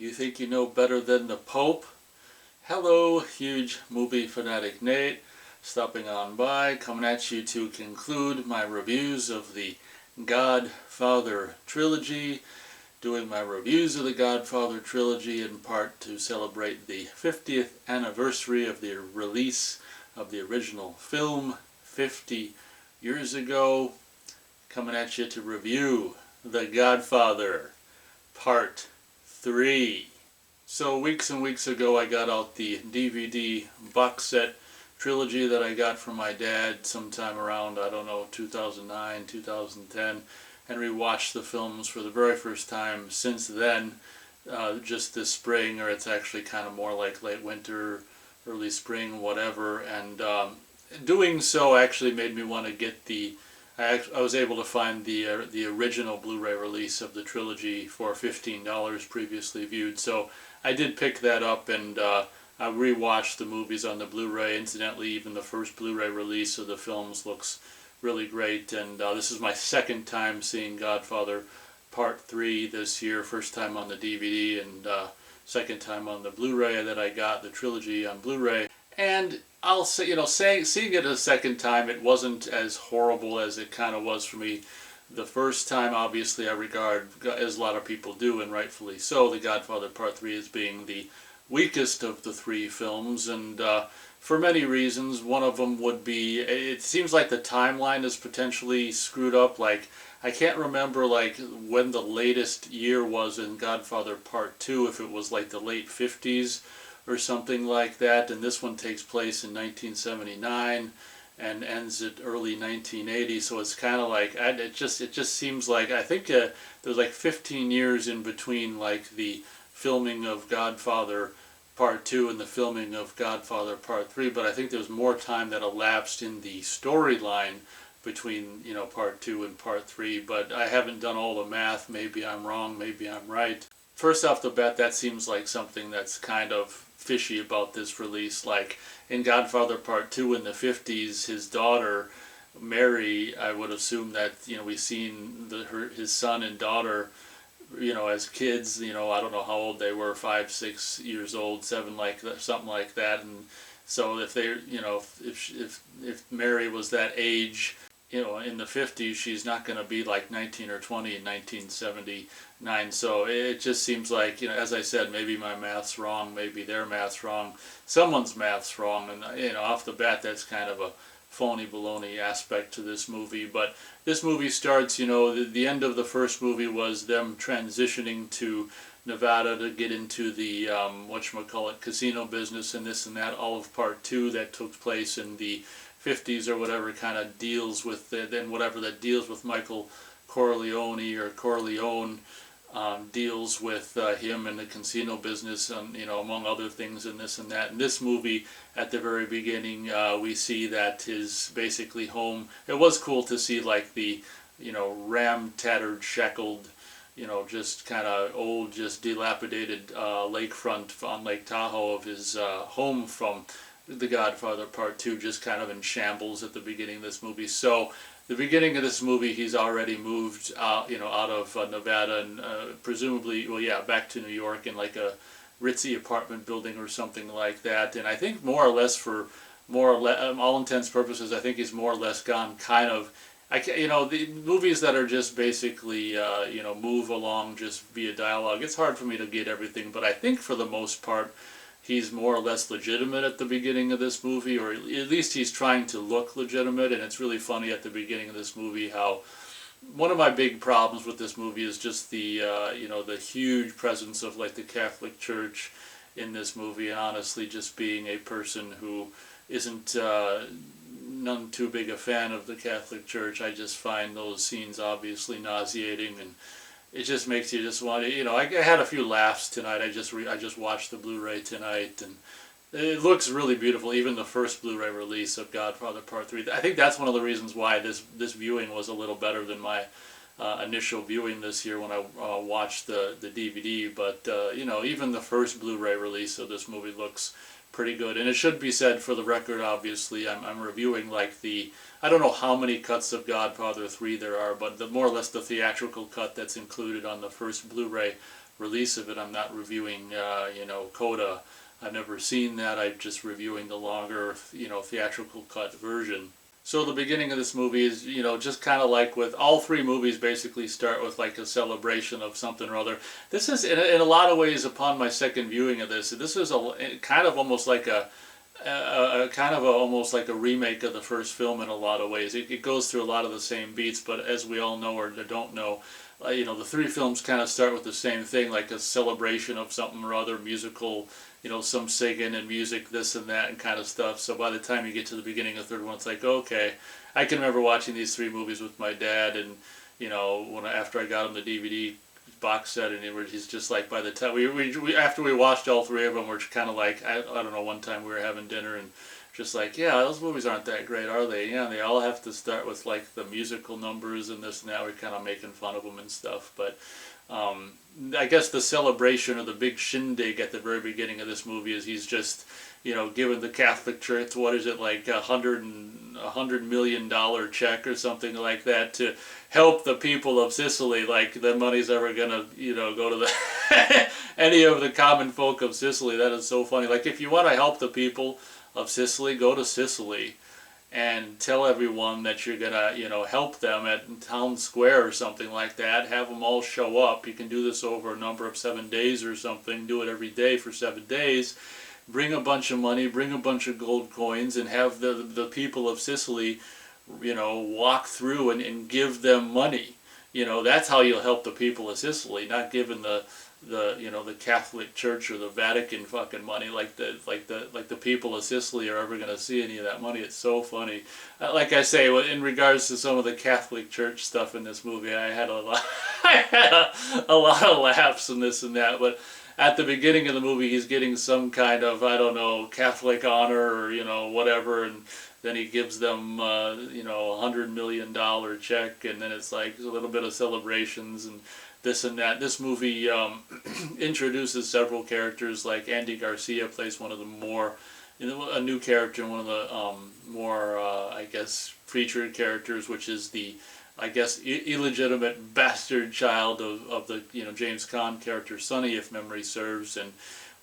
You think you know better than the Pope? Hello, huge movie fanatic Nate, stopping on by, coming at you to conclude my reviews of the Godfather trilogy, doing my reviews of the Godfather trilogy in part to celebrate the 50th anniversary of the release of the original film 50 years ago. Coming at you to review The Godfather Part 3. So weeks and weeks ago I got out the DVD box set trilogy that I got from my dad sometime around, 2009, 2010, and rewatched the films for the very first time since then, just this spring, or it's actually kind of more like late winter, early spring, whatever, and doing so actually made me want to get I was able to find the original Blu-ray release of the trilogy for $15 previously viewed, so I did pick that up, and I rewatched the movies on the Blu-ray. Incidentally, even the first Blu-ray release of the films looks really great, and this is my second time seeing Godfather Part 3 this year. First time on the DVD, and second time on the Blu-ray that I got, the trilogy on Blu-ray. And I'll say, seeing it a second time, it wasn't as horrible as it kind of was for me the first time. Obviously, I regard, as a lot of people do, and rightfully so, The Godfather Part 3 as being the weakest of the three films, and for many reasons. One of them would be, it seems like the timeline is potentially screwed up. Like, I can't remember like when the latest year was in Godfather Part 2, if it was like the late 50s or something like that, and this one takes place in 1979 and ends at early 1980, so it's kind of like, it just seems like, I think there's like 15 years in between like the filming of Godfather Part 2 and the filming of Godfather Part 3, but I think there's more time that elapsed in the storyline between, Part 2 and Part 3, but I haven't done all the math. Maybe I'm wrong, maybe I'm right. First off the bat, that seems like something that's kind of fishy about this release. Like in Godfather Part 2 in the 50s, his daughter Mary, I would assume that we've seen his son and daughter as kids. I don't know how old they were, 5, 6 years old, 7, like that, something like that. And so if they, if Mary was that age, in the 50s, she's not going to be like 19 or 20 in 1979. So it just seems like, as I said, maybe my math's wrong, maybe their math's wrong, someone's math's wrong, and off the bat, that's kind of a phony baloney aspect to this movie. But this movie starts, the end of the first movie was them transitioning to Nevada to get into the casino business and this and that. All of Part 2 that took place in the 50s or whatever kind of deals with it, and whatever that deals with Michael Corleone or Corleone, deals with him and the casino business, and among other things, and this and that. In this movie, at the very beginning, we see that his basically home. It was cool to see like the ram-tattered, shackled, just kind of old, just dilapidated lakefront on Lake Tahoe of his home from The Godfather Part 2, just kind of in shambles at the beginning of this movie. So the beginning of this movie, he's already moved out of Nevada, and presumably, back to New York in like a ritzy apartment building or something like that. And I think more or less, for all intents and purposes, I think he's more or less gone kind of. The movies that are just basically, move along just via dialogue, it's hard for me to get everything, but I think for the most part, he's more or less legitimate at the beginning of this movie, or at least he's trying to look legitimate. And it's really funny at the beginning of this movie how one of my big problems with this movie is just the the huge presence of like the Catholic Church in this movie, and honestly, just being a person who isn't none too big a fan of the Catholic Church, I just find those scenes obviously nauseating, and it just makes you just want to, I had a few laughs tonight. I just watched the Blu-ray tonight, and it looks really beautiful. Even the first Blu-ray release of Godfather Part 3. I think that's one of the reasons why this viewing was a little better than my initial viewing this year when I watched the DVD. But even the first Blu-ray release of this movie looks pretty good. And it should be said for the record, obviously, I'm reviewing like I don't know how many cuts of Godfather 3 there are, but more or less the theatrical cut that's included on the first Blu-ray release of it. I'm not reviewing, Coda. I've never seen that. I'm just reviewing the longer, theatrical cut version. So the beginning of this movie is, just kind of like with all three movies basically start with like a celebration of something or other. This is, in a lot of ways, upon my second viewing of this is kind of almost like almost like a remake of the first film in a lot of ways. It goes through a lot of the same beats, but as we all know or don't know, the three films kind of start with the same thing, like a celebration of something or other, musical, some singing and music, this and that and kind of stuff. So by the time you get to the beginning of the third one, it's like, okay, I can remember watching these three movies with my dad, and after I got him the DVD box set, and he's just like, by the time after we watched all three of them, we're kind of like, I don't know, one time we were having dinner and just like, yeah, those movies aren't that great, are they? Yeah, they all have to start with like the musical numbers and this and that. We're kind of making fun of them and stuff, but I guess the celebration or the big shindig at the very beginning of this movie is he's just, giving the Catholic Church, what is it, like $100 million check or something like that to help the people of Sicily. Like the money's ever gonna, go to the any of the common folk of Sicily. That is so funny. Like if you want to help the people of Sicily, go to Sicily and tell everyone that you're gonna, help them at Town Square or something like that. Have them all show up. You can do this over a number of 7 days or something. Do it every day for 7 days. Bring a bunch of money, bring a bunch of gold coins, and have the people of Sicily, walk through and give them money. That's how you'll help the people of Sicily, not giving the Catholic Church or the Vatican fucking money like the people of Sicily are ever going to see any of that money. It's so funny. Like I say, in regards to some of the Catholic Church stuff in this movie, I had a lot of laughs and this and that, but at the beginning of the movie, he's getting some kind of, I don't know, Catholic honor or, whatever, and then he gives them, $100 million check, and then it's like a little bit of celebrations and this and that. This movie introduces several characters, like Andy Garcia plays one of the more, a new character, one of the more, I guess, featured characters, which is the, I guess, illegitimate bastard child of the, James Caan character, Sonny, if memory serves. And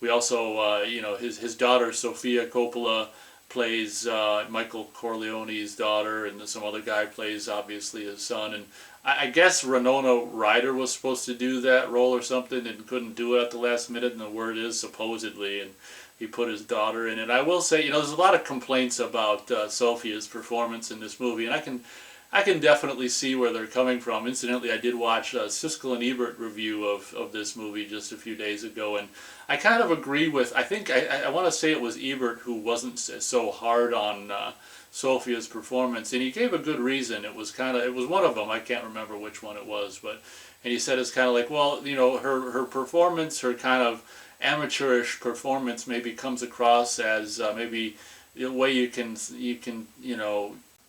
we also, his daughter, Sofia Coppola, plays Michael Corleone's daughter, and some other guy plays, obviously, his son. And I guess Winona Ryder was supposed to do that role or something and couldn't do it at the last minute, and the word is supposedly, and he put his daughter in it. I will say, there's a lot of complaints about Sofia's performance in this movie, and I can definitely see where they're coming from. Incidentally, I did watch a Siskel and Ebert review of this movie just a few days ago, and I kind of agree with, I think, I want to say it was Ebert who wasn't so hard on Sofia's performance, and he gave a good reason. It was one of them, I can't remember which one it was, and he said it's kind of like, well, her performance, her kind of amateurish performance maybe comes across as maybe the way you can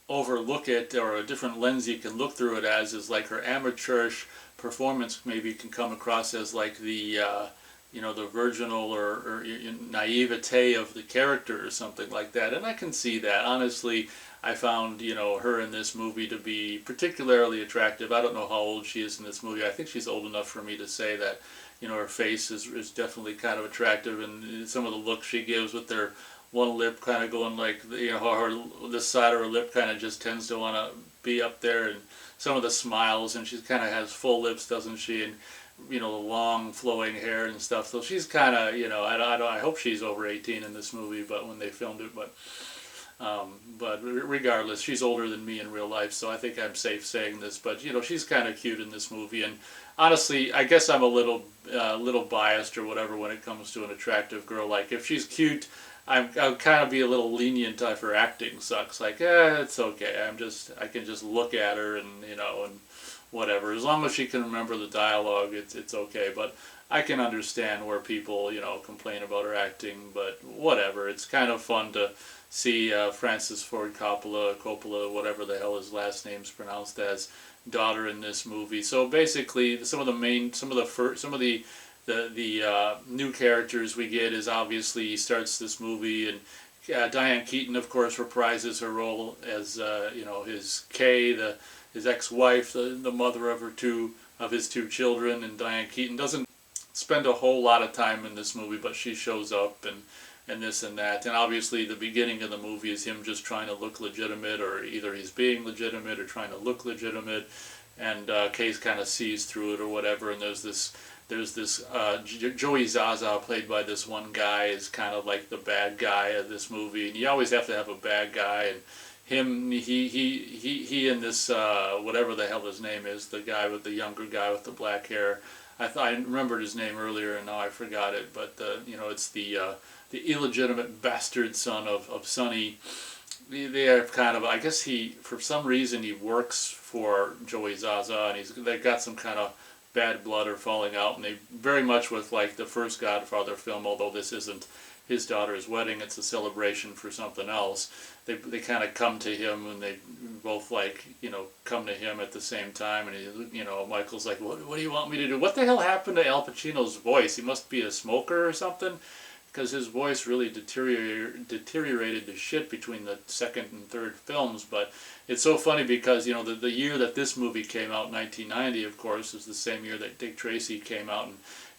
overlook it, or a different lens you can look through it as, is like her amateurish performance maybe can come across as like the the virginal or naivete of the character or something like that. And I can see that. Honestly, I found her in this movie to be particularly attractive. I don't know how old she is in this movie. I think she's old enough for me to say that her face is definitely kind of attractive, and some of the looks she gives with their one lip kind of going like, how this side of her lip kind of just tends to want to be up there, and some of the smiles, and she kind of has full lips, doesn't she, and the long flowing hair and stuff. So she's kind of, I hope she's over 18 in this movie, but when they filmed it, but regardless, she's older than me in real life, so I think I'm safe saying this, but she's kind of cute in this movie. And honestly, I guess I'm a little biased or whatever when it comes to an attractive girl. Like if she's cute, I'll kind of be a little lenient if her acting sucks. Like, it's okay. I can just look at her and and whatever. As long as she can remember the dialogue, it's okay. But I can understand where people complain about her acting. But whatever. It's kind of fun to see Francis Ford Coppola, whatever the hell his last name's pronounced as, daughter in this movie. So basically, some of the the new characters we get is obviously he starts this movie, and Diane Keaton, of course, reprises her role as his Kay, his ex-wife, the mother of his two children, and Diane Keaton doesn't spend a whole lot of time in this movie, but she shows up and this and that. And obviously the beginning of the movie is him just trying to look legitimate, or either he's being legitimate or trying to look legitimate, and Kay kind of sees through it or whatever. And there's this Joey Zaza, played by this one guy, is kind of like the bad guy of this movie, and you always have to have a bad guy. And he and this whatever the hell his name is, the younger guy with the black hair. I remembered his name earlier and now I forgot it, but it's the illegitimate bastard son of Sonny. They are kind of, I guess for some reason he works for Joey Zaza, and they've got some kind of bad blood or falling out, and they very much with like the first Godfather film, although this isn't his daughter's wedding, it's a celebration for something else. They kind of come to him, and they both come to him at the same time, and Michael's like, what do you want me to do? What the hell happened to Al Pacino's voice? He must be a smoker or something, because his voice really deteriorated to shit between the second and third films. But it's so funny because the year that this movie came out, 1990, of course, is the same year that Dick Tracy came out,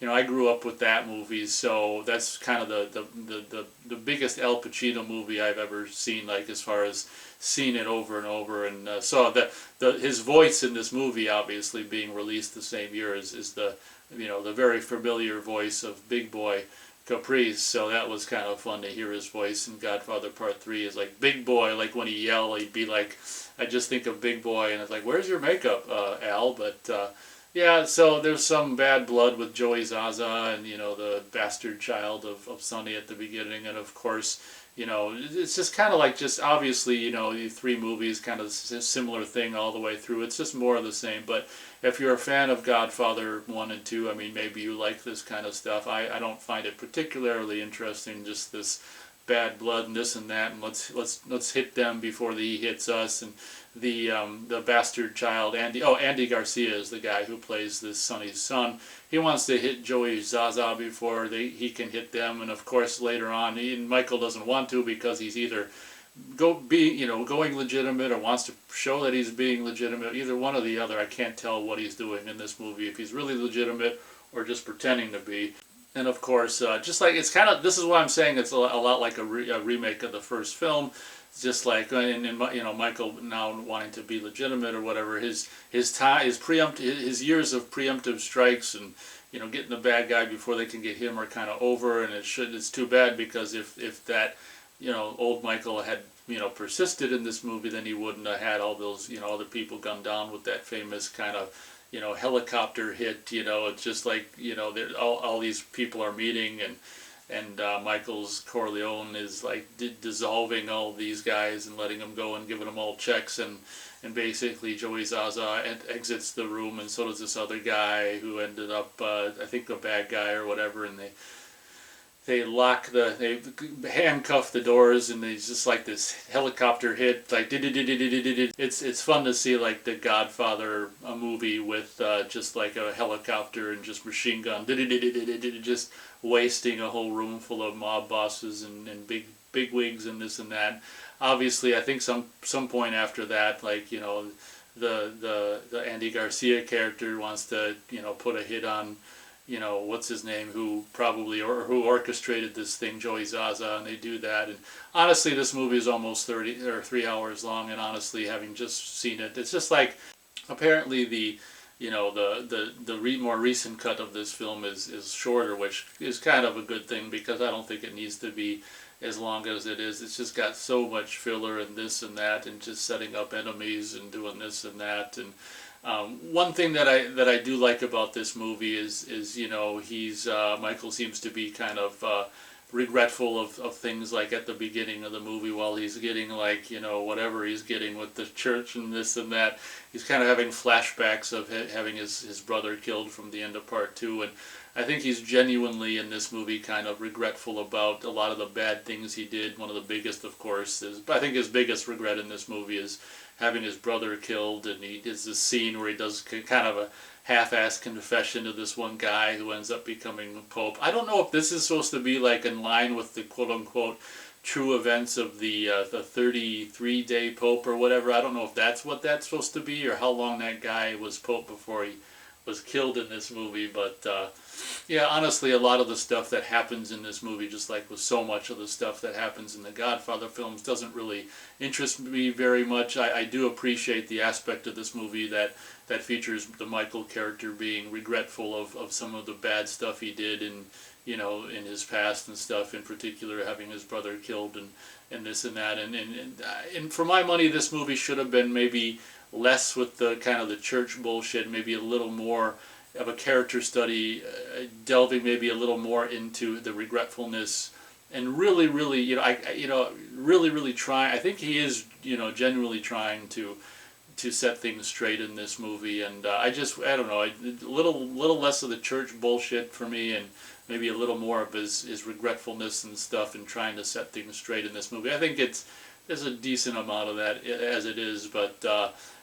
and I grew up with that movie, so that's kind of the biggest Al Pacino movie I've ever seen, like as far as seeing it over and over. And so his voice in this movie, obviously being released the same year, is the very familiar voice of Big Boy Caprice. So that was kind of fun to hear his voice in Godfather Part 3. Is like Big Boy, like when he yelled, he'd be like, I just think of Big Boy, and it's like, where's your makeup, Al? But yeah, so there's some bad blood with Joey Zaza and the bastard child of Sonny at the beginning, and of course it's just kind of like, just obviously the three movies kind of similar thing all the way through. It's just more of the same. But if you're a fan of Godfather 1 and 2, I mean, maybe you like this kind of stuff. I don't find it particularly interesting, just this bad blood and this and that, and let's hit them before he hits us. And the bastard child, Andy Garcia is the guy who plays this Sonny's son. He wants to hit Joey Zaza before he can hit them, and of course later on, Michael doesn't want to, because he's either going legitimate or wants to show that he's being legitimate. Either one or the other. I can't tell what he's doing in this movie, if he's really legitimate or just pretending to be. And of course, just like, it's kind of, this is why I'm saying it's a lot like a remake of the first film. It's just like, and Michael now wanting to be legitimate or whatever, his years of preemptive strikes and getting the bad guy before they can get him are kind of over. And it's too bad, because if that old Michael had persisted in this movie, then he wouldn't have had all those other people gunned down with that famous kind of helicopter hit. It's just like all these people are meeting, and Michael's Corleone is like dissolving all these guys and letting them go and giving them all checks, and basically Joey Zaza exits the room, and so does this other guy who ended up I think a bad guy or whatever, and they handcuff the doors, and there's just like this helicopter hit, like it's fun to see like the Godfather movie with just like a helicopter and just machine gun just wasting a whole room full of mob bosses and big wigs and this and that. Obviously, I think some point after that, like the Andy Garcia character wants to put a hit on what's his name, who orchestrated this thing, Joey Zaza, and they do that. And honestly, this movie is almost 3 hours long, and honestly, having just seen it, it's just like, apparently the more recent cut of this film is shorter, which is kind of a good thing, because I don't think it needs to be as long as it is. It's just got so much filler and this and that, and just setting up enemies and doing this and that. And one thing that I do like about this movie is Michael seems to be kind of regretful of things like at the beginning of the movie, while he's getting like whatever he's getting with the church and this and that. He's kind of having flashbacks of having his brother killed from the end of Part 2, and I think he's genuinely in this movie kind of regretful about a lot of the bad things he did. One of the biggest, of course, I think his biggest regret in this movie is having his brother killed, and he does this scene where he does kind of half-assed confession to this one guy who ends up becoming a pope. I don't know if this is supposed to be like in line with the quote-unquote true events of the 33-day pope or whatever. I don't know if that's what that's supposed to be, or how long that guy was pope before he was killed in this movie. But yeah, honestly, a lot of the stuff that happens in this movie, just like with so much of the stuff that happens in the Godfather films, doesn't really interest me very much. I do appreciate the aspect of this movie that features the Michael character being regretful of some of the bad stuff he did in in his past and stuff, in particular having his brother killed and this and that. And for my money, this movie should have been maybe less with the kind of the church bullshit, maybe a little more of a character study, delving maybe a little more into the regretfulness, and really, really trying. I think he is, genuinely trying to set things straight in this movie. And I don't know, a little less of the church bullshit for me, and maybe a little more of his regretfulness and stuff, and trying to set things straight in this movie. I think there's a decent amount of that as it is, but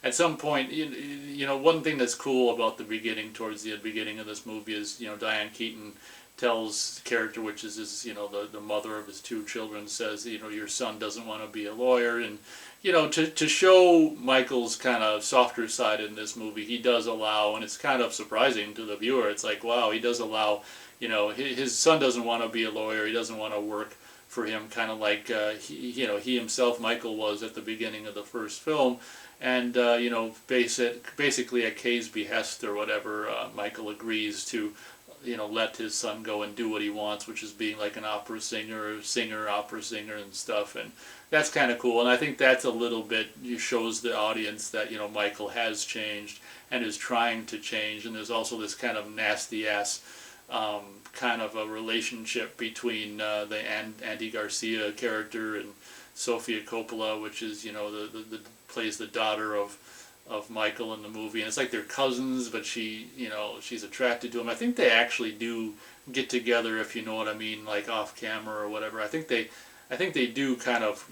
at some point, one thing that's cool about the beginning, towards the beginning of this movie, is Diane Keaton tells the character, which is his, the mother of his two children, says, your son doesn't want to be a lawyer. And to show Michael's kind of softer side in this movie, he does allow, and it's kind of surprising to the viewer, it's like, wow, he does allow, his son doesn't want to be a lawyer, he doesn't want to work for him, kind of like he himself, Michael, was at the beginning of the first film. And basically at Kay's behest or whatever, Michael agrees to let his son go and do what he wants, which is being like an opera singer, opera singer and stuff. And that's kind of cool. And I think that's a little bit, shows the audience that Michael has changed and is trying to change. And there's also this kind of nasty ass kind of a relationship between the Andy Garcia character and Sofia Coppola, which is the plays the daughter of Michael in the movie, and it's like they're cousins, but she's attracted to him. I think they actually do get together, if you know what I mean, like off camera or whatever. I think they do kind of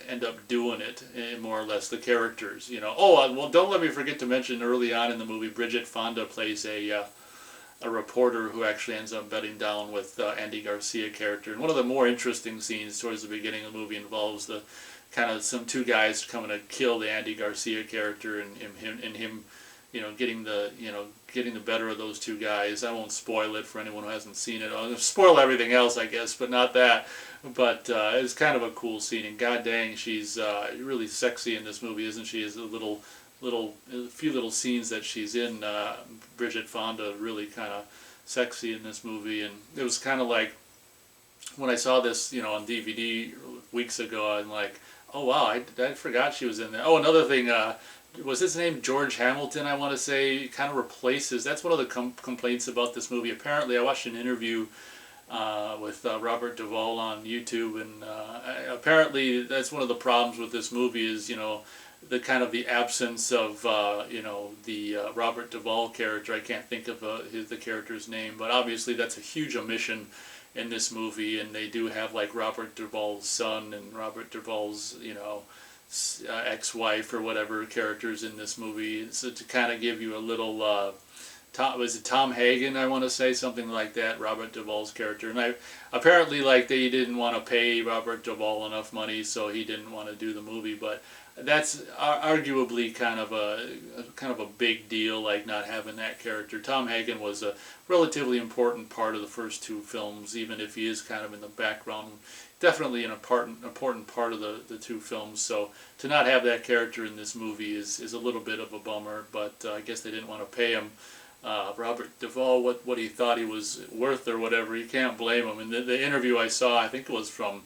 end up doing it, more or less, the characters. Oh, well, don't let me forget to mention, early on in the movie, Bridget Fonda plays a reporter who actually ends up bedding down with Andy Garcia character. And one of the more interesting scenes towards the beginning of the movie involves the kind of some two guys coming to kill the Andy Garcia character, and him getting the better of those two guys. I won't spoil it for anyone who hasn't seen it. I'll spoil everything else, I guess, but not that. But it's kind of a cool scene, and god dang, she's really sexy in this movie, isn't she? Is a few little scenes that she's in, Bridget Fonda, really kind of sexy in this movie. And it was kind of like, when I saw this on DVD weeks ago, I'm like, oh wow, I forgot she was in there. Oh, another thing, was his name George Hamilton, I want to say, kind of replaces, that's one of the complaints about this movie. Apparently, I watched an interview with Robert Duvall on YouTube, and apparently that's one of the problems with this movie is, the kind of the absence of, the Robert Duvall character. I can't think of the character's name, but obviously that's a huge omission in this movie, and they do have like Robert Duvall's son and Robert Duvall's ex-wife or whatever characters in this movie, so to kind of give you a little was it Tom Hagen, I want to say, something like that, Robert Duvall's character. And apparently like they didn't want to pay Robert Duvall enough money, so he didn't want to do the movie. But that's arguably kind of a big deal, like not having that character. Tom Hagen was a relatively important part of the first two films, even if he is kind of in the background. Definitely an important part of the two films. So to not have that character in this movie is a little bit of a bummer. But I guess they didn't want to pay him. Robert Duvall, what he thought he was worth or whatever. You can't blame him. And the interview I saw, I think it was from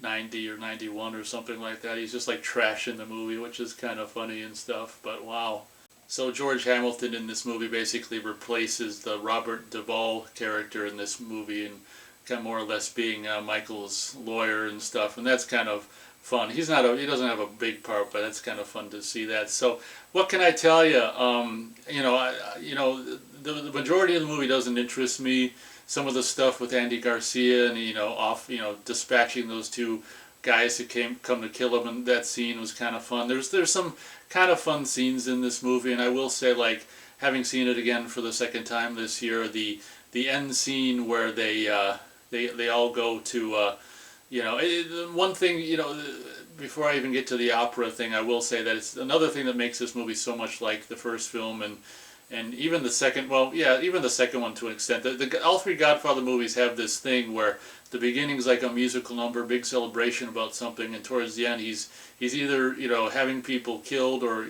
90 or 91 or something like that. He's just like trashing the movie, which is kind of funny and stuff, but wow. So George Hamilton in this movie basically replaces the Robert Duvall character in this movie, and kind of more or less being Michael's lawyer and stuff, and that's kind of fun. He doesn't have a big part, but it's kind of fun to see that. So what can I tell you? The majority of the movie doesn't interest me. Some of the stuff with Andy Garcia and dispatching those two guys who come to kill him, and that scene was kind of fun. There's some kind of fun scenes in this movie, and I will say, like, having seen it again for the second time this year, the end scene where they all go to one thing, before I even get to the opera thing, I will say that it's another thing that makes this movie so much like the first film, and even the second, well, yeah, even the second one to an extent. All three Godfather movies have this thing where the beginning's like a musical number, big celebration about something, and towards the end he's either, having people killed or,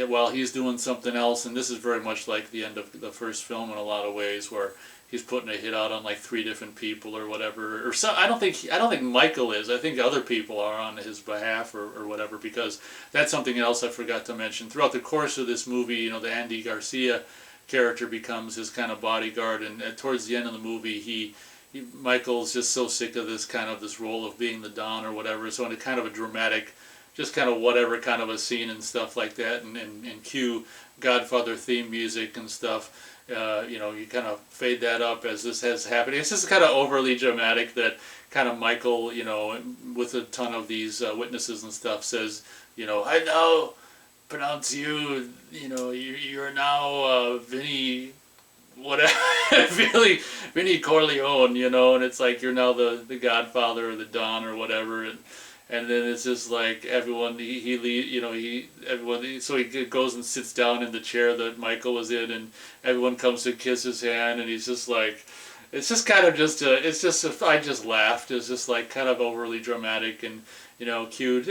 while he's doing something else. And this is very much like the end of the first film in a lot of ways, where he's putting a hit out on like 3 different people or whatever. Or some, I don't think Michael is. I think other people are on his behalf or whatever, because that's something else I forgot to mention. Throughout the course of this movie, the Andy Garcia character becomes his kind of bodyguard, and towards the end of the movie, Michael's just so sick of this role of being the Don or whatever. So in a kind of a dramatic, just kind of whatever kind of a scene and stuff like that, and cue Godfather theme music and stuff. You kind of fade that up as this has happened. It's just kind of overly dramatic that kind of Michael, with a ton of these witnesses and stuff, says, I now pronounce you, you're now Vinny, whatever, Vinny Corleone, and it's like you're now the Godfather or the Don or whatever, and then it's just like everyone, so he goes and sits down in the chair that Michael was in, and everyone comes to kiss his hand, and he's just like, it's just kind of I just laughed. It's just like kind of overly dramatic, and cute.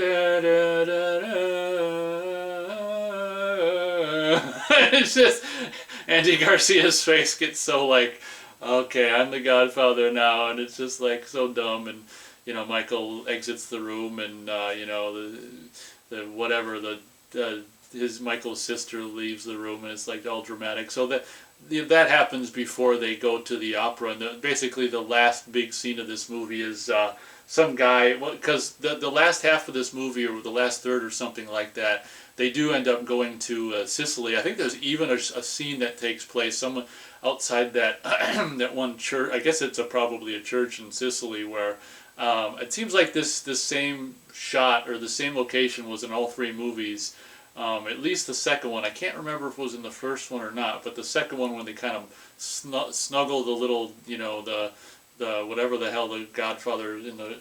It's just Andy Garcia's face gets so like, okay, I'm the Godfather now, and it's just like so dumb. And Michael exits the room, and Michael's sister leaves the room, and it's like all dramatic. So that happens before they go to the opera, and basically the last big scene of this movie is some guy, because the last half of this movie, or the last third or something like that, they do end up going to Sicily. I think there's even a scene that takes place someone outside that that one church. I guess it's probably a church in Sicily where it seems like this same shot or the same location was in all 3 movies. At least the second one. I can't remember if it was in the first one or not, but the second one, when they kind of snuggle the little, the whatever the hell the Godfather in the,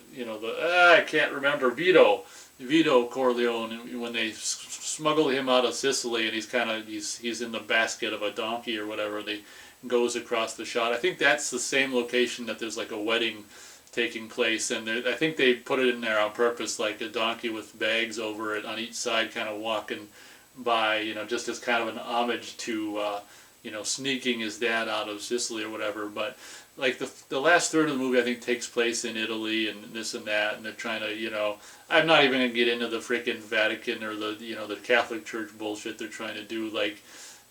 I can't remember, Vito Corleone, and when they smuggle him out of Sicily, and he's in the basket of a donkey or whatever, they goes across the shot. I think that's the same location that there's like a wedding taking place, and I think they put it in there on purpose, like a donkey with bags over it on each side, kind of walking by, just as kind of an homage to, sneaking his dad out of Sicily or whatever. But like the last third of the movie, I think, takes place in Italy and this and that, and they're trying to, I'm not even gonna get into the freaking Vatican or the Catholic Church bullshit they're trying to do, like.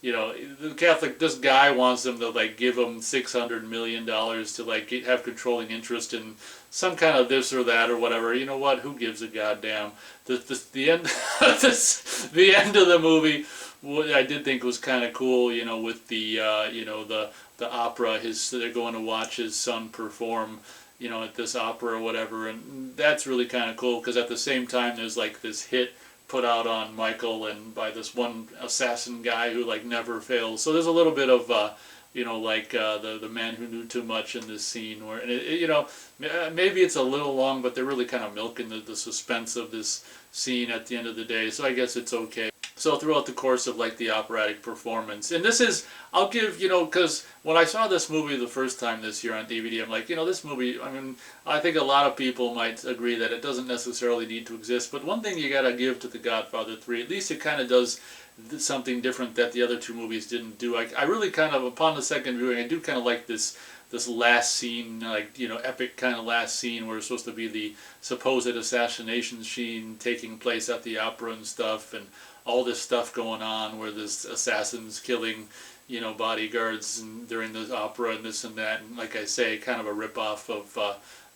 This guy wants them to like give him $600 million to like have controlling interest in some kind of this or that or whatever. You know what? Who gives a goddamn? The end, the end of the movie, what I did think was kind of cool. With the the opera. They're going to watch his son perform, at this opera or whatever, and that's really kind of cool because at the same time there's like this hit put out on Michael and by this one assassin guy who like never fails. So there's a little bit of the man who knew too much in this scene where, and maybe it's a little long, but they're really kind of milking the suspense of this scene at the end of the day. So I guess it's okay. So throughout the course of like the operatic performance, and this is, I'll give, because when I saw this movie the first time this year on DVD, I'm like, this movie, I mean, I think a lot of people might agree that it doesn't necessarily need to exist, but one thing you gotta give to The Godfather 3, at least it kind of does something different that the other 2 movies didn't do. I really kind of, upon the second viewing, I do kind of like this last scene, like, epic kind of last scene where it's supposed to be the supposed assassination scene taking place at the opera and stuff, and all this stuff going on where this assassin's killing, bodyguards and during the opera and this and that, and like I say, kind of a rip-off of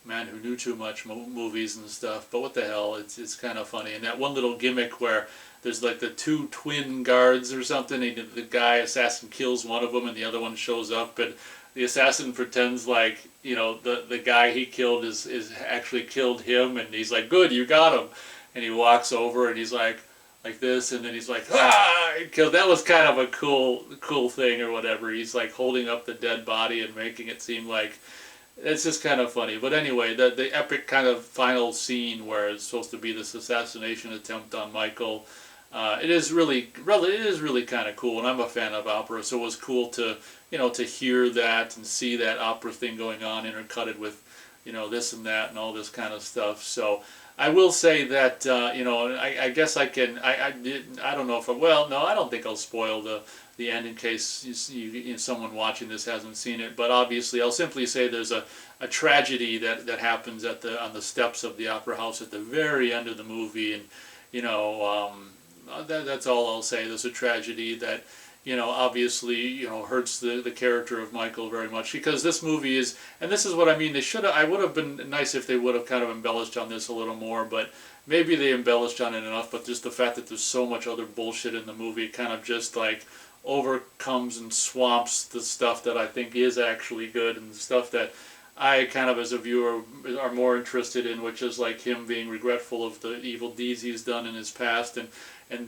Man Who Knew Too Much movies and stuff, but what the hell, it's kind of funny. And that one little gimmick where there's like the 2 twin guards or something, and the assassin kills one of them and the other one shows up, and the assassin pretends like, the guy he killed is actually killed him, and he's like, good, you got him. And he walks over and he's like, like this, and then he's like, ah, because that was kind of a cool thing or whatever. He's like holding up the dead body and making it seem like it's just kind of funny. But anyway, the epic kind of final scene where it's supposed to be this assassination attempt on Michael, it is really kind of cool, and I'm a fan of opera, so it was cool to to hear that and see that opera thing going on intercutted with this and that and all this kind of stuff. So I will say that I guess I can I don't know if well, no, I don't think I'll spoil the end in case someone watching this hasn't seen it, but obviously I'll simply say there's a tragedy that happens on the steps of the opera house at the very end of the movie, and that's all I'll say. There's a tragedy that obviously hurts the character of Michael very much, because this movie is, and this is what I mean, I would have been nice if they would have kind of embellished on this a little more, but maybe they embellished on it enough, but just the fact that there's so much other bullshit in the movie, it kind of just like overcomes and swamps the stuff that I think is actually good, and the stuff that I kind of as a viewer are more interested in, which is like him being regretful of the evil deeds he's done in his past, and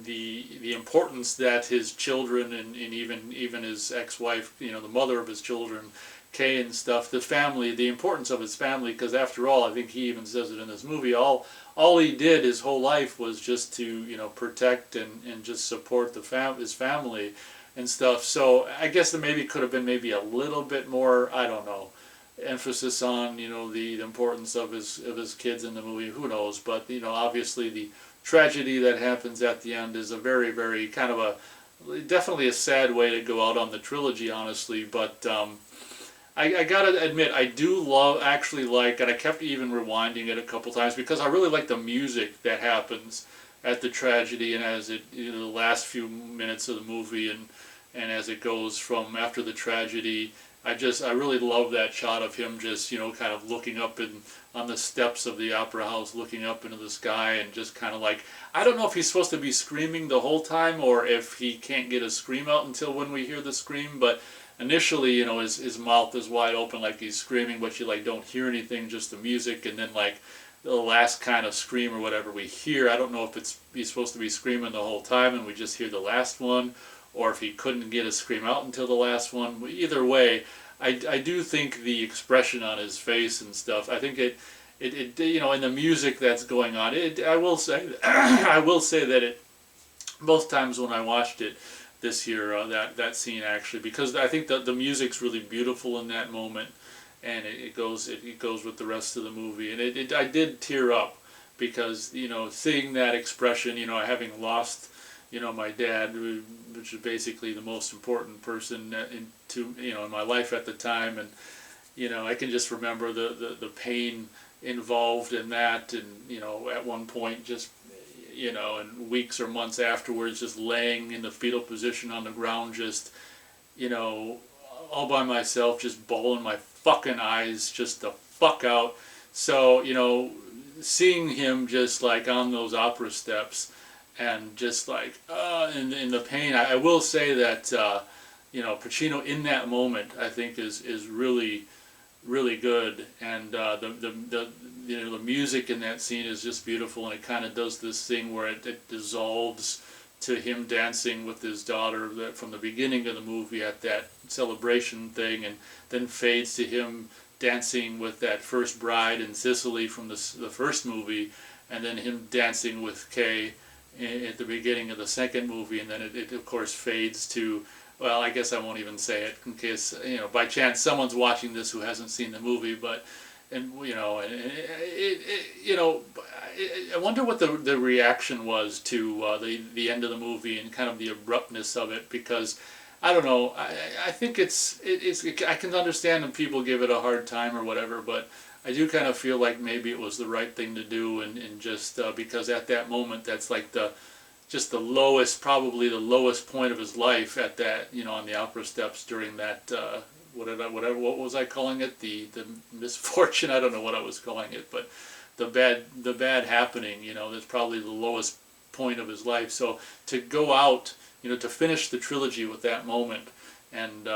the importance that his children and even his ex-wife, the mother of his children, Kay and stuff, the family, the importance of his family, because after all, I think he even says it in this movie, all he did his whole life was just to protect and just support his family and stuff. So I guess there maybe could have been maybe a little bit more, I don't know, emphasis on the importance of his kids in the movie. Who knows? But obviously the tragedy that happens at the end is a very, very kind of definitely a sad way to go out on the trilogy, honestly. But I gotta admit, I do actually like, and I kept even rewinding it a couple times because I really like the music that happens at the tragedy, and as it the last few minutes of the movie, and as it goes from after the tragedy. I really love that shot of him just kind of looking up on the steps of the opera house, looking up into the sky, and just kind of like, I don't know if he's supposed to be screaming the whole time or if he can't get a scream out until when we hear the scream, but initially his mouth is wide open like he's screaming, but you like don't hear anything, just the music, and then like the last kind of scream or whatever we hear, I don't know if he's supposed to be screaming the whole time and we just hear the last one, or if he couldn't get a scream out until the last one. Either way, I do think the expression on his face and stuff, I think it in the music that's going on, I will say that it both times when I watched it this year, that scene actually, because I think the music's really beautiful in that moment, and it goes with the rest of the movie, and I did tear up because seeing that expression, having lost my dad, which is basically the most important person in my life at the time, and I can just remember the pain involved in that, and at one point just and weeks or months afterwards, just laying in the fetal position on the ground, just all by myself, just bawling my fucking eyes just the fuck out. So seeing him just like on those opera steps and just like in the pain, I will say that Pacino in that moment I think is really good, and the music in that scene is just beautiful, and it kind of does this thing where it dissolves to him dancing with his daughter from the beginning of the movie at that celebration thing, and then fades to him dancing with that first bride in Sicily from the first movie, and then him dancing with Kay at the beginning of the second movie, and then it of course fades to, well, I guess I won't even say it in case by chance someone's watching this who hasn't seen the movie, but I wonder what the reaction was to the end of the movie and kind of the abruptness of it, because I don't know, I think I can understand when people give it a hard time or whatever, but I do kind of feel like maybe it was the right thing to do, and just because at that moment that's like probably the lowest point of his life at that, on the opera steps during that, what was I calling it? The misfortune, I don't know what I was calling it, but the bad happening, that's probably the lowest point of his life. So to go out, to finish the trilogy with that moment, and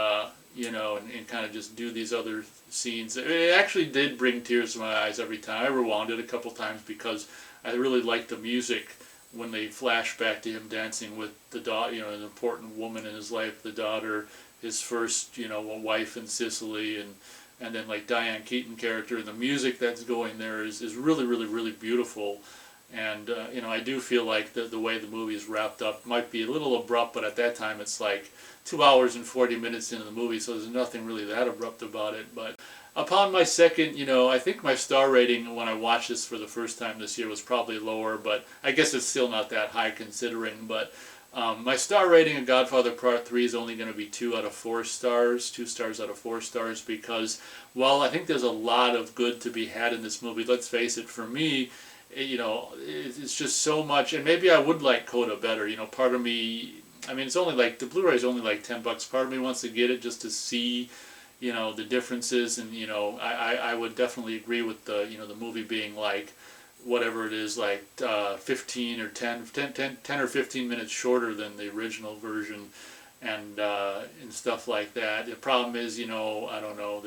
and kind of just do these other scenes, it actually did bring tears to my eyes every time. I rewound it a couple times because I really liked the music when they flash back to him dancing with the daughter, you know, an important woman in his life, the daughter, his first, you know, wife in Sicily, and then like Diane Keaton character, and the music that's going there is really, really, really beautiful. And you know, I do feel like the way the movie is wrapped up might be a little abrupt, but at that time it's like 2 hours and 40 minutes into the movie, so there's nothing really that abrupt about it. But upon my second, you know, I think my star rating when I watched this for the first time this year was probably lower, but I guess it's still not that high considering. But my star rating of Godfather Part 3 is only going to be 2 out of 4 stars, 2 stars out of 4 stars, because while I think there's a lot of good to be had in this movie, let's face it, for me, you know, it's just so much, and maybe I would like Coda better, you know, part of me, I mean, it's only like, the Blu-ray is only like $10, part of me wants to get it just to see, you know, the differences, and, you know, I would definitely agree with the, you know, the movie being like, whatever it is, like 15 or 10 or 15 minutes shorter than the original version, and stuff like that. The problem is, you know, I don't know,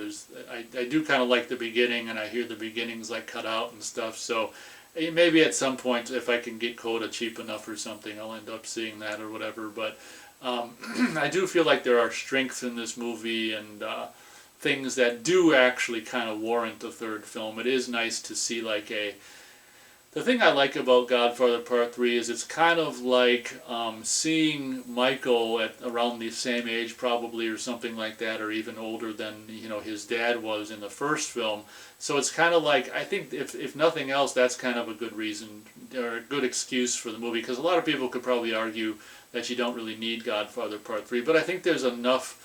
I do kind of like the beginning, and I hear the beginning's like cut out and stuff, so maybe at some point, if I can get Coda cheap enough or something, I'll end up seeing that or whatever. But I do feel like there are strengths in this movie, and things that do actually kind of warrant a third film. It is nice to see like the thing I like about Godfather Part 3 is it's kind of like seeing Michael at around the same age probably, or something like that, or even older than, you know, his dad was in the first film. So it's kind of like, I think if nothing else, that's kind of a good reason, or a good excuse for the movie, because a lot of people could probably argue that you don't really need Godfather Part 3, but I think there's enough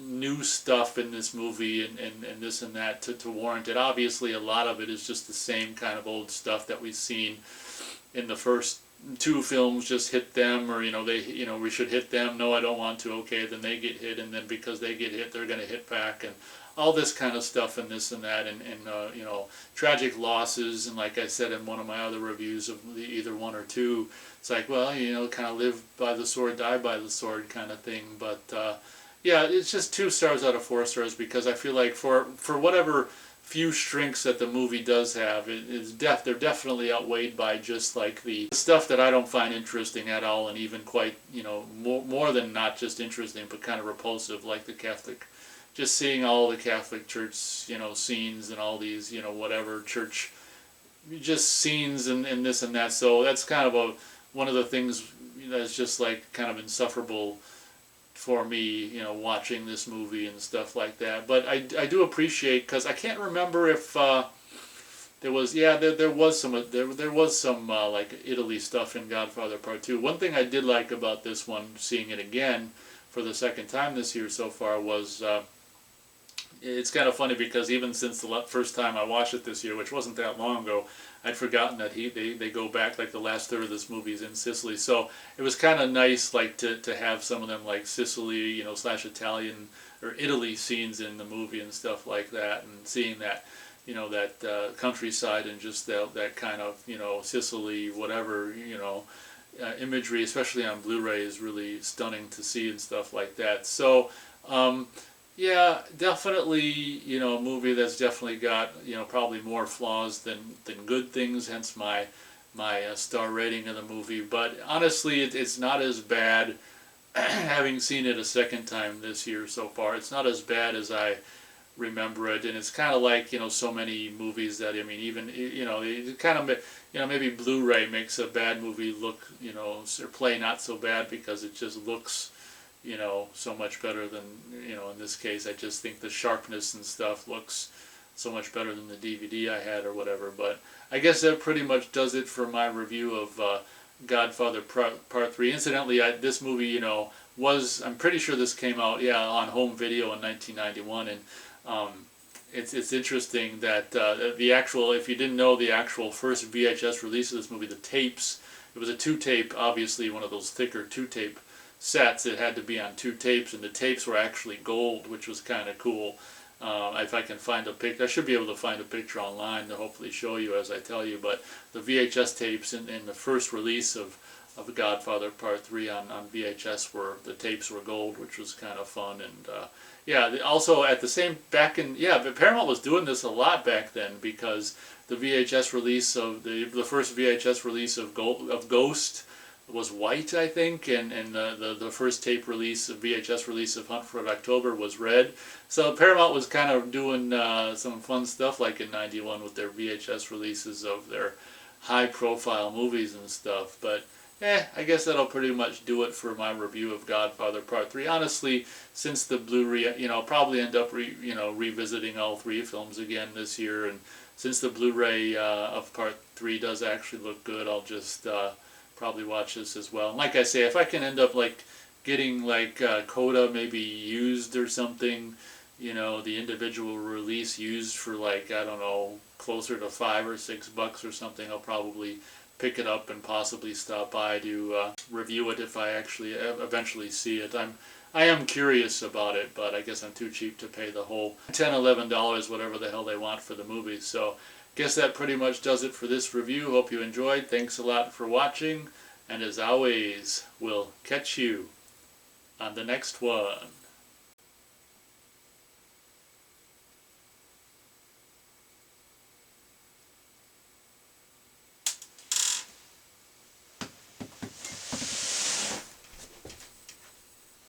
new stuff in this movie and this and that to warrant it. Obviously a lot of it is just the same kind of old stuff that we've seen in the first 2 films. Just hit them, or, you know, they, you know, we should hit them, no I don't want to, okay, then they get hit, and then because they get hit they're going to hit back, and all this kind of stuff, and this and that, and you know, tragic losses, and like I said in one of my other reviews of either 1 or 2, it's like, well, you know, kind of live by the sword, die by the sword kind of thing. But yeah, it's just 2 stars out of 4 stars, because I feel like for whatever few strengths that the movie does have, they're definitely outweighed by just like the stuff that I don't find interesting at all, and even quite, you know, more than not just interesting, but kind of repulsive, like the Catholic, just seeing all the Catholic Church, you know, scenes, and all these, you know, whatever church, just scenes, and this and that. So that's kind of one of the things that's just like kind of insufferable for me, you know, watching this movie and stuff like that. But I do appreciate, because I can't remember if there was, yeah, there was some like Italy stuff in Godfather Part 2. One thing I did like about this one, seeing it again for the second time this year so far, was it's kind of funny, because even since the first time I watched it this year, which wasn't that long ago, I'd forgotten that they go back, like the last third of this movie is in Sicily. So it was kind of nice, like to have some of them like Sicily, you know, / Italian or Italy scenes in the movie and stuff like that, and seeing that, you know, that countryside, and just that kind of, you know, Sicily, whatever, you know, imagery, especially on Blu-ray, is really stunning to see and stuff like that. So yeah, definitely, you know, a movie that's definitely got, you know, probably more flaws than good things, hence my star rating of the movie. But honestly, it's not as bad, having seen it a second time this year so far, it's not as bad as I remember it. And it's kind of like, you know, so many movies that, I mean, even, you know, it kind of, you know, maybe Blu-ray makes a bad movie look, you know, or play not so bad, because it just looks, you know, so much better than, you know, in this case, I just think the sharpness and stuff looks so much better than the DVD I had or whatever. But I guess that pretty much does it for my review of Godfather Part 3. Incidentally, this movie, you know, I'm pretty sure this came out, yeah, on home video in 1991, and it's interesting that the actual, if you didn't know, the actual first VHS release of this movie, the tapes, it was a 2-tape, obviously one of those thicker 2-tape sets. It had to be on 2 tapes, and the tapes were actually gold, which was kind of cool. If I can find a picture, I should be able to find a picture online to hopefully show you as I tell you, but the VHS tapes in the first release of of Godfather Part 3 on VHS, where the tapes were gold, which was kind of fun. And yeah, also at the same, back in, yeah, but Paramount was doing this a lot back then, because the VHS release of, the first VHS release of Ghost was white, I think, and the first tape release, VHS release of Hunt for Red October was red. So Paramount was kind of doing some fun stuff like in '91 with their VHS releases of their high-profile movies and stuff. But I guess that'll pretty much do it for my review of Godfather Part 3. Honestly, since the Blu-ray, I'll probably end up revisiting all three films again this year, and since the Blu-ray of Part 3 does actually look good, I'll just probably watch this as well. And like I say, if I can end up like getting like Coda maybe used or something, the individual release used for like, I don't know, closer to $5 or $6 or something, I'll probably pick it up and possibly stop by to review it if I actually eventually see it. I am curious about it, but I guess I'm too cheap to pay the whole $10, $11, whatever the hell they want for the movie. So guess that pretty much does it for this review. Hope you enjoyed. Thanks a lot for watching. And as always, we'll catch you on the next one.